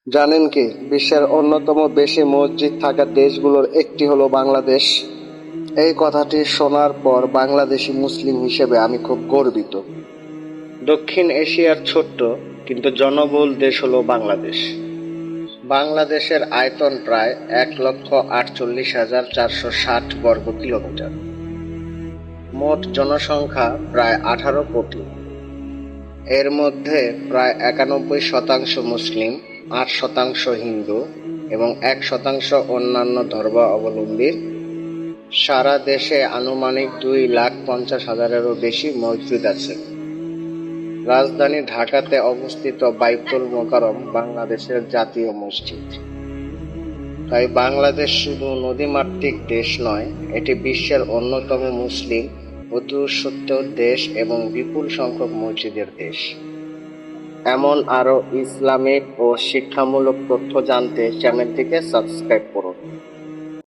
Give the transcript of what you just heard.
জানেন কি, বিশ্বের অন্যতম বেশি মসজিদ থাকা দেশগুলোর একটি হলো বাংলাদেশ। এই কথাটি শোনার পর বাংলাদেশি মুসলিম হিসেবে আমি খুব গর্বিত। দক্ষিণ এশিয়ার ছোট্ট কিন্তু জনবহুল দেশ হলো বাংলাদেশ। বাংলাদেশের আয়তন প্রায় 1,48,460 বর্গ কিলোমিটার। মোট জনসংখ্যা প্রায় 18 কোটি। এর মধ্যে প্রায় 91% মুসলিম, 8% হিন্দু এবং 1% অন্যান্য ধর্মাবলম্বীর। সারা দেশে আনুমানিক 2,50,000-এরও বেশি মসজিদ আছে। রাজধানী ঢাকাতে অবস্থিত বাইতুল মোকাররম বাংলাদেশের জাতীয় মসজিদ। তাই বাংলাদেশ শুধু নদীমাতৃক দেশ নয়, এটি বিশ্বের অন্যতম মুসলিম অধ্যুষিত দেশ এবং বিপুল সংখ্যক মসজিদের দেশ। এমন আরও ইসলামিক ও শিক্ষামূলক তথ্য জানতে চ্যানেলটিকে সাবস্ক্রাইব করুন।